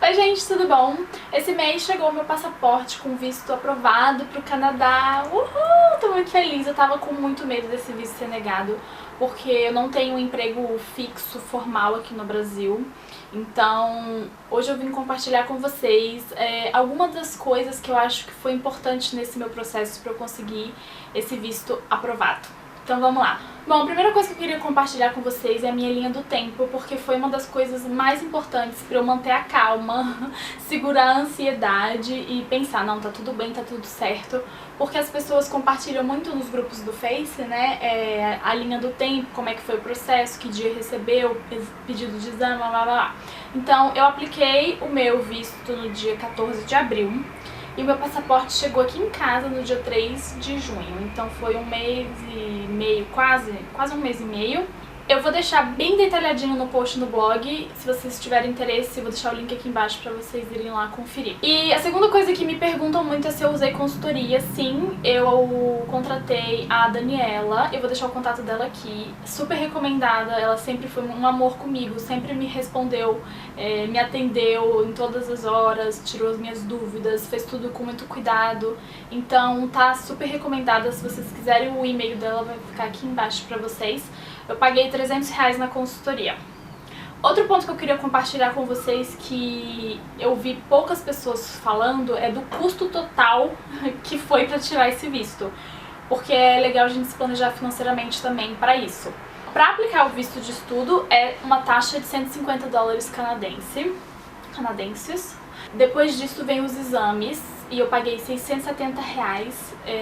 Oi gente, tudo bom? Esse mês chegou o meu passaporte com visto aprovado pro Canadá. Uhul! Tô muito feliz, eu tava com muito medo desse visto ser negado, porque eu não tenho um emprego fixo, formal aqui no Brasil. Então, hoje eu vim compartilhar com vocês algumas das coisas que eu acho que foi importante nesse meu processo para eu conseguir esse visto aprovado. Então vamos lá. Bom, a primeira coisa que eu queria compartilhar com vocês é a minha linha do tempo, porque foi uma das coisas mais importantes para eu manter a calma, segurar a ansiedade e pensar, não, tá tudo bem, tá tudo certo, porque as pessoas compartilham muito nos grupos do Face, né, a linha do tempo, como é que foi o processo, que dia recebeu, pedido de exame, blá blá blá. Então eu apliquei o meu visto no dia 14 de abril. E o meu passaporte chegou aqui em casa no dia 3 de junho, então foi um mês e meio, quase um mês e meio. Eu vou deixar bem detalhadinho no post no blog, se vocês tiverem interesse, eu vou deixar o link aqui embaixo pra vocês irem lá conferir. E a segunda coisa que me perguntam muito é se eu usei consultoria. Sim, eu contratei a Daniela, eu vou deixar o contato dela aqui, super recomendada, ela sempre foi um amor comigo, sempre me respondeu, me atendeu em todas as horas, tirou as minhas dúvidas, fez tudo com muito cuidado, então tá super recomendada. Se vocês quiserem, o e-mail dela vai ficar aqui embaixo pra vocês. Eu paguei R$300 na consultoria. Outro ponto que eu queria compartilhar com vocês, que eu vi poucas pessoas falando, é do custo total que foi para tirar esse visto, porque é legal a gente se planejar financeiramente também para isso. Para aplicar o visto de estudo é uma taxa de $150 canadenses. Depois disso vem os exames, e eu paguei R$670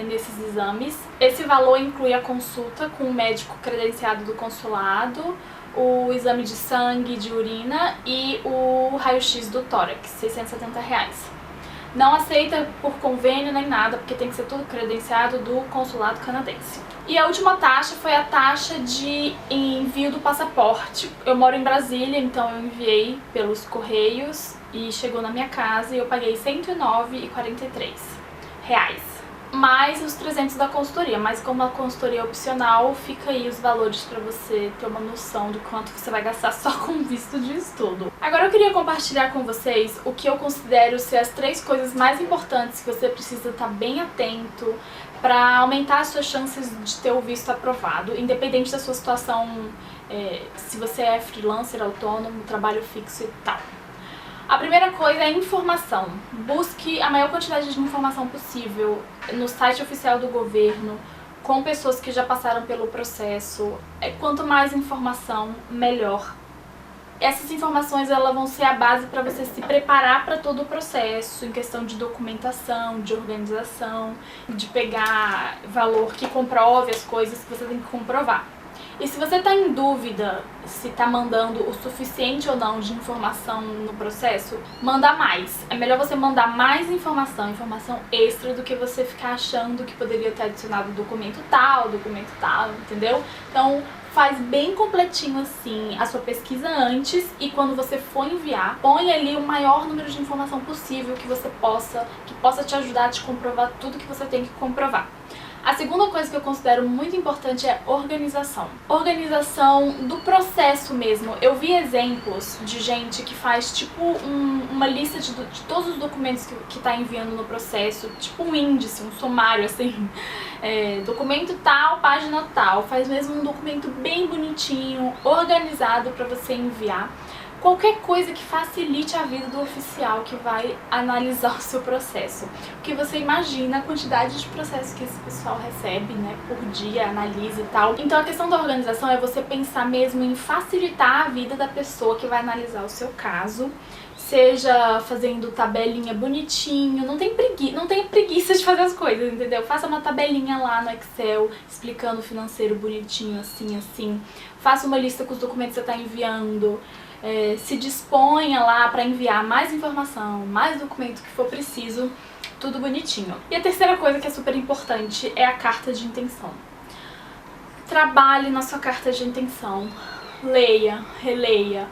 nesses exames. Esse valor inclui a consulta com o médico credenciado do consulado, o exame de sangue, de urina e o raio-x do tórax, R$670. Não aceita por convênio nem nada, porque tem que ser tudo credenciado do consulado canadense. E a última taxa foi a taxa de envio do passaporte. Eu moro em Brasília, então eu enviei pelos correios e chegou na minha casa e eu paguei R$109,43. Mais os 300 da consultoria, mas como a consultoria é opcional, fica aí os valores pra você ter uma noção do quanto você vai gastar só com visto de estudo. Agora eu queria compartilhar com vocês o que eu considero ser as 3 coisas mais importantes que você precisa estar bem atento para aumentar as suas chances de ter o visto aprovado, independente da sua situação, se você é freelancer, autônomo, trabalho fixo e tal. A primeira coisa é informação. Busque a maior quantidade de informação possível no site oficial do governo, com pessoas que já passaram pelo processo. Quanto mais informação, melhor. Essas informações elas vão ser a base para você se preparar para todo o processo, em questão de documentação, de organização, de pegar valor que comprove as coisas que você tem que comprovar. E se você está em dúvida se está mandando o suficiente ou não de informação no processo, manda mais. É melhor você mandar mais informação extra, do que você ficar achando que poderia ter adicionado documento tal, entendeu? Então faz bem completinho assim a sua pesquisa antes, e quando você for enviar, põe ali o maior número de informação possível que possa te ajudar a te comprovar tudo que você tem que comprovar. A segunda coisa que eu considero muito importante é organização. Organização do processo mesmo. Eu vi exemplos de gente que faz tipo uma lista de todos os documentos que está enviando no processo, tipo um índice, um sumário assim. Documento tal, página tal. Faz mesmo um documento bem bonitinho, organizado para você enviar. Qualquer coisa que facilite a vida do oficial que vai analisar o seu processo. Porque você imagina a quantidade de processos que esse pessoal recebe, né, por dia, analisa e tal. Então a questão da organização é você pensar mesmo em facilitar a vida da pessoa que vai analisar o seu caso. Seja fazendo tabelinha bonitinho, não tenha preguiça de fazer as coisas, entendeu? Faça uma tabelinha lá no Excel, explicando o financeiro bonitinho, assim. Faça uma lista com os documentos que você está enviando. Se disponha lá para enviar mais informação, mais documento que for preciso, tudo bonitinho. E a terceira coisa que é super importante é a carta de intenção. Trabalhe na sua carta de intenção. Leia, releia,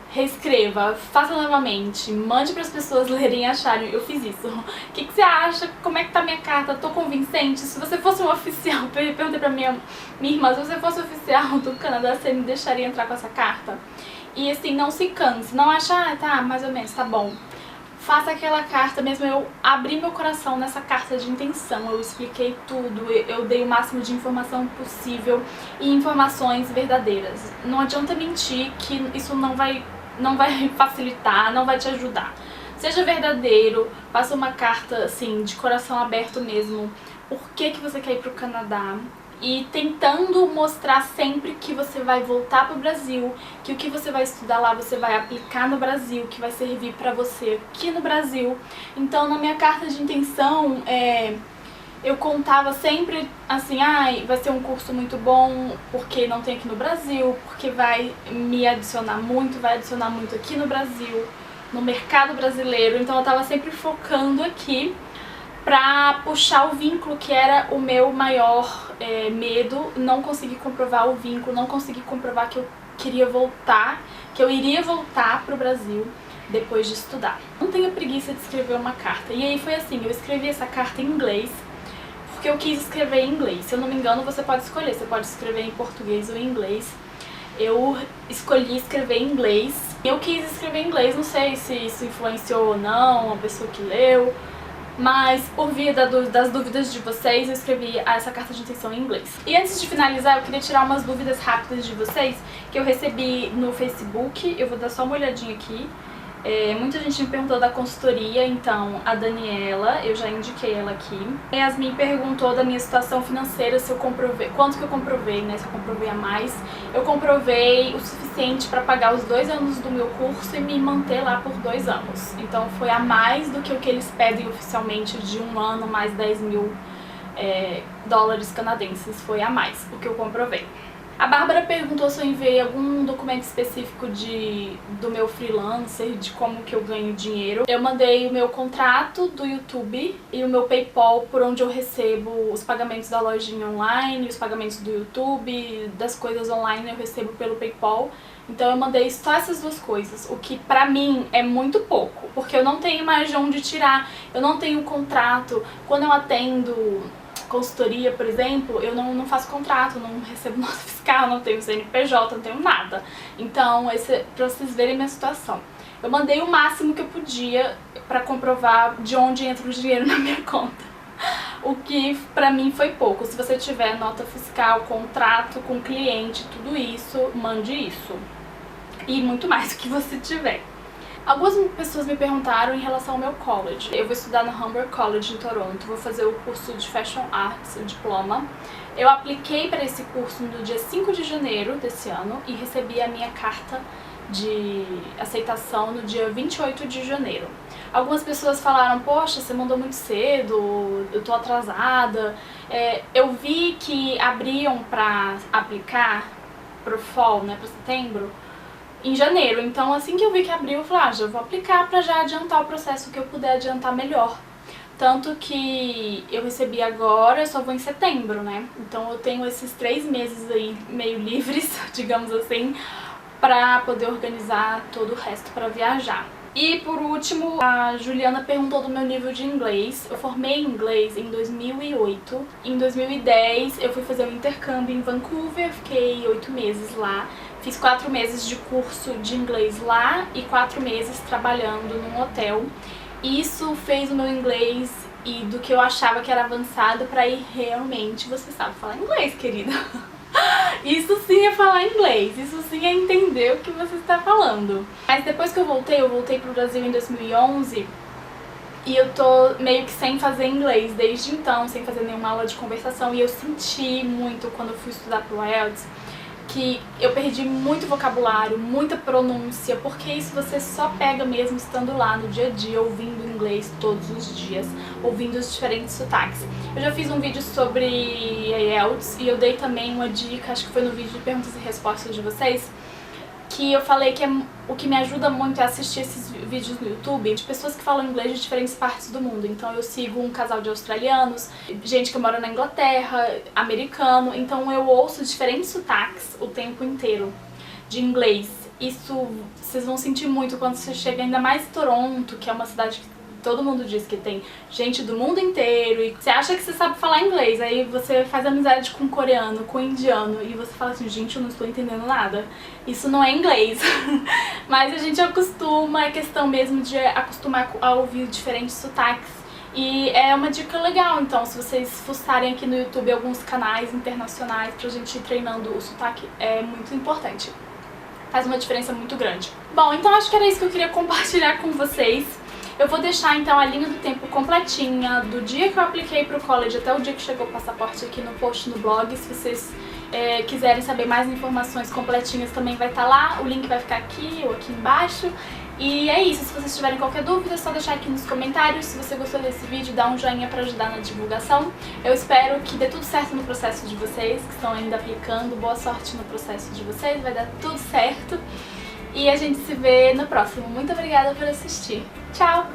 reescreva, faça novamente, mande para as pessoas lerem e acharem. Eu fiz isso. O que você acha? Como é que tá minha carta? Tô convincente? Se você fosse um oficial, eu perguntei pra minha irmã, se você fosse oficial do Canadá, você me deixaria entrar com essa carta? E assim, não se canse, não acha, tá, mais ou menos, tá bom. Faça aquela carta mesmo. Eu abri meu coração nessa carta de intenção, eu expliquei tudo, eu dei o máximo de informação possível e informações verdadeiras. Não adianta mentir que isso não vai facilitar, não vai te ajudar. Seja verdadeiro, faça uma carta assim, de coração aberto mesmo, por que você quer ir pro Canadá. E tentando mostrar sempre que você vai voltar pro Brasil, que o que você vai estudar lá você vai aplicar no Brasil, que vai servir pra você aqui no Brasil. Então na minha carta de intenção, eu contava sempre assim, vai ser um curso muito bom porque não tem aqui no Brasil, porque vai me adicionar muito, vai adicionar muito aqui no Brasil, no mercado brasileiro. Então eu tava sempre focando aqui pra puxar o vínculo, que era o meu maior medo, não conseguir comprovar o vínculo, não conseguir comprovar que eu queria voltar, que eu iria voltar pro Brasil depois de estudar. Não tenha preguiça de escrever uma carta. E aí foi assim, eu escrevi essa carta em inglês, porque eu quis escrever em inglês. Se eu não me engano, você pode escolher, você pode escrever em português ou em inglês. Eu escolhi escrever em inglês. Eu quis escrever em inglês, não sei se isso influenciou ou não, a pessoa que leu, mas por via das dúvidas de vocês, eu escrevi essa carta de intenção em inglês. E antes de finalizar, eu queria tirar umas dúvidas rápidas de vocês que eu recebi no Facebook. Eu vou dar só uma olhadinha aqui. Muita gente me perguntou da consultoria, então a Daniela, eu já indiquei ela aqui. A Yasmin perguntou da minha situação financeira, se eu comprovei, quanto que eu comprovei, né, se eu comprovei a mais. Eu comprovei o suficiente para pagar os 2 anos do meu curso e me manter lá por 2 anos. Então foi a mais do que o que eles pedem oficialmente de 1 ano, mais 10 mil dólares canadenses, foi a mais, o que eu comprovei. A Bárbara perguntou se eu enviei algum documento específico do meu freelancer, de como que eu ganho dinheiro. Eu mandei o meu contrato do YouTube e o meu PayPal, por onde eu recebo os pagamentos da lojinha online, os pagamentos do YouTube, das coisas online eu recebo pelo PayPal. Então eu mandei só essas 2 coisas, o que pra mim é muito pouco, porque eu não tenho mais de onde tirar, eu não tenho contrato. Quando eu atendo consultoria, por exemplo, eu não faço contrato, não recebo nota fiscal, não tenho CNPJ, não tenho nada. Então, pra vocês verem a minha situação. Eu mandei o máximo que eu podia pra comprovar de onde entra o dinheiro na minha conta. O que pra mim foi pouco. Se você tiver nota fiscal, contrato com cliente, tudo isso, mande isso. E muito mais do que você tiver. Algumas pessoas me perguntaram em relação ao meu college. Eu vou estudar no Humber College em Toronto, vou fazer o curso de Fashion Arts, o diploma. Eu apliquei para esse curso no dia 5 de janeiro desse ano e recebi a minha carta de aceitação no dia 28 de janeiro. Algumas pessoas falaram, poxa, você mandou muito cedo, eu tô atrasada. Eu vi que abriam para aplicar pro fall, né, para setembro, em janeiro. Então assim que eu vi que abriu, eu falei, já vou aplicar pra já adiantar o processo, que eu puder adiantar melhor. Tanto que eu recebi agora, eu só vou em setembro, né? Então eu tenho esses 3 meses aí meio livres, digamos assim, pra poder organizar todo o resto pra viajar. E por último, a Juliana perguntou do meu nível de inglês. Eu formei em inglês em 2008. Em 2010 eu fui fazer um intercâmbio em Vancouver, fiquei 8 meses lá. Fiz 4 meses de curso de inglês lá e 4 meses trabalhando num hotel. Isso fez o meu inglês, e do que eu achava que era avançado, pra ir realmente, você sabe falar inglês, querida. Isso sim é falar inglês, isso sim é entender o que você está falando. Mas depois que eu voltei pro Brasil em 2011 e eu tô meio que sem fazer inglês desde então, sem fazer nenhuma aula de conversação. E eu senti muito quando eu fui estudar pro IELTS que eu perdi muito vocabulário, muita pronúncia, porque isso você só pega mesmo estando lá no dia a dia, ouvindo inglês todos os dias, ouvindo os diferentes sotaques. Eu já fiz um vídeo sobre IELTS e eu dei também uma dica, acho que foi no vídeo de perguntas e respostas de vocês, que eu falei que o que me ajuda muito é assistir esses vídeos no YouTube de pessoas que falam inglês de diferentes partes do mundo. Então eu sigo um casal de australianos, gente que mora na Inglaterra, americano, então eu ouço diferentes sotaques o tempo inteiro de inglês. Isso vocês vão sentir muito quando você chega, ainda mais em Toronto, que é uma cidade que todo mundo diz que tem gente do mundo inteiro e você acha que você sabe falar inglês, aí você faz amizade com um coreano, com um indiano e você fala assim, gente, eu não estou entendendo nada. Isso não é inglês. Mas a gente acostuma, é questão mesmo de acostumar a ouvir diferentes sotaques. E é uma dica legal, então, se vocês fuçarem aqui no YouTube alguns canais internacionais pra gente ir treinando o sotaque, é muito importante. Faz uma diferença muito grande. Bom, então acho que era isso que eu queria compartilhar com vocês. Eu vou deixar então a linha do tempo completinha, do dia que eu apliquei pro college até o dia que chegou o passaporte aqui no post no blog. Se vocês quiserem saber mais informações completinhas também vai estar lá, o link vai ficar aqui ou aqui embaixo. E é isso, se vocês tiverem qualquer dúvida é só deixar aqui nos comentários. Se você gostou desse vídeo, dá um joinha pra ajudar na divulgação. Eu espero que dê tudo certo no processo de vocês, que estão ainda aplicando. Boa sorte no processo de vocês, vai dar tudo certo. E a gente se vê no próximo. Muito obrigada por assistir. Tchau!